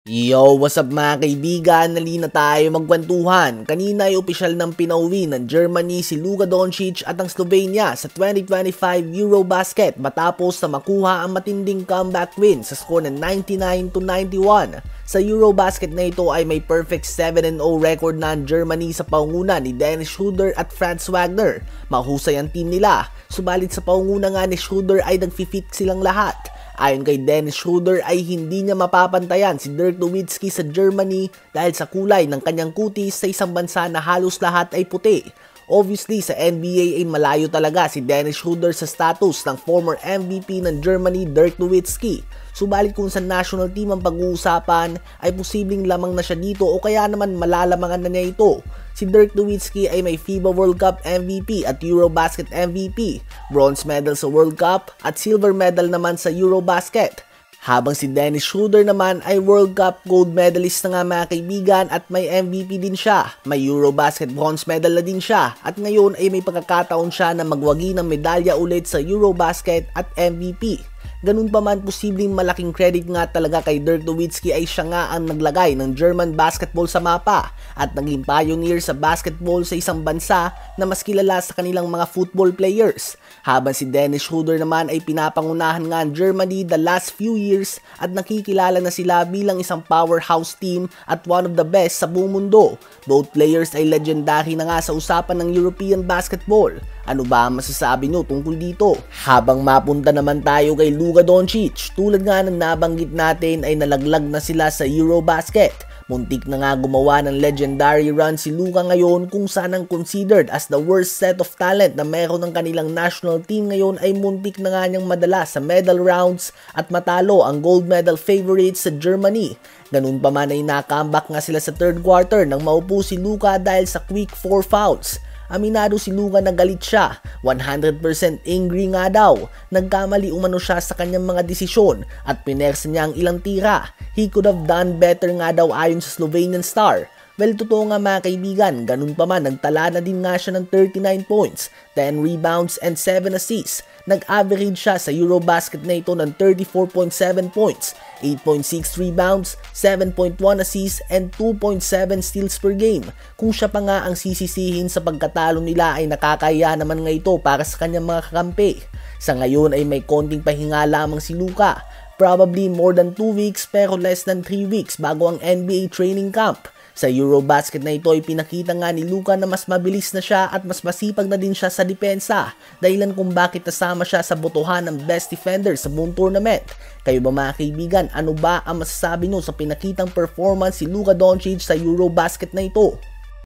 Yo, what's up mga kaibigan? Nalina tayo magkwentuhan. Kanina ay opisyal ng pinauwi ng Germany si Luka Doncic at ang Slovenia sa 2025 Eurobasket matapos na makuha ang matinding comeback win sa score ng 99-91. Sa Eurobasket na ito ay may perfect 7-0 record na ang Germany sa paunguna ni Dennis Schröder at Franz Wagner. Mahusay ang team nila, subalit sa paunguna nga ni Schröder ay nagfi-fit silang lahat. Ayon kay Dennis Schröder ay hindi niya mapapantayan si Dirk Nowitzki sa Germany dahil sa kulay ng kanyang kutis sa isang bansa na halos lahat ay puti. Obviously sa NBA ay malayo talaga si Dennis Schröder sa status ng former MVP ng Germany Dirk Nowitzki. Subalit kung sa national team ang pag-uusapan ay posibleng lamang na siya dito o kaya naman malalamangan na niya ito. Si Dirk Nowitzki ay may FIBA World Cup MVP at Eurobasket MVP, bronze medal sa World Cup at silver medal naman sa Eurobasket. Habang si Dennis Schröder naman ay World Cup gold medalist na nga mga kaibigan at may MVP din siya. May Eurobasket bronze medal na din siya at ngayon ay may pagkakataon siya na magwagi ng medalya ulit sa Eurobasket at MVP. Ganun pa man, posibleng malaking credit nga talaga kay Dirk Nowitzki ay siya nga ang naglagay ng German basketball sa mapa at naging pioneer sa basketball sa isang bansa na mas kilala sa kanilang mga football players. Habang si Dennis Schröder naman ay pinapangunahan nga ang Germany the last few years at nakikilala na sila bilang isang powerhouse team at one of the best sa buong mundo. Both players ay legendary na nga sa usapan ng European basketball. Ano ba ang masasabi nyo tungkol dito? Habang mapunta naman tayo kay Luka Doncic, tulad nga ng nabanggit natin ay nalaglag na sila sa Eurobasket. Muntik na nga gumawa ng legendary run si Luka ngayon kung saan ang considered as the worst set of talent na meron ng kanilang national team ngayon ay muntik na nga niyang madala sa medal rounds at matalo ang gold medal favorites sa Germany. Ganun pa man ay nakambak nga sila sa third quarter nang maupo si Luka dahil sa quick 4 fouls. Aminado si Luka na galit siya, 100% angry nga daw. Nagkamali umano siya sa kanyang mga desisyon at pinersa niya ang ilang tira. He could have done better nga daw ayon sa Slovenian star. Well, totoo nga mga kaibigan, ganun pa man, nagtala na din nga siya ng 39 points, 10 rebounds and 7 assists. Nag-average siya sa Eurobasket na ito ng 34.7 points, 8.6 rebounds, 7.1 assists and 2.7 steals per game. Kung siya pa nga ang sisisihin sa pagkatalo nila ay nakakaya naman nga ito para sa kanyang mga kakampi. Sa ngayon ay may konting pahinga lamang si Luka. Probably more than 2 weeks pero less than 3 weeks bago ang NBA training camp. Sa Eurobasket na ito ay pinakita nga ni Luka na mas mabilis na siya at mas masipag na din siya sa depensa, dahilan kung bakit nasama siya sa botohan ng best defender sa buong tournament. Kayo ba mga kaibigan, ano ba ang masasabi nyo sa pinakitang performance si Luka Doncic sa Eurobasket na ito?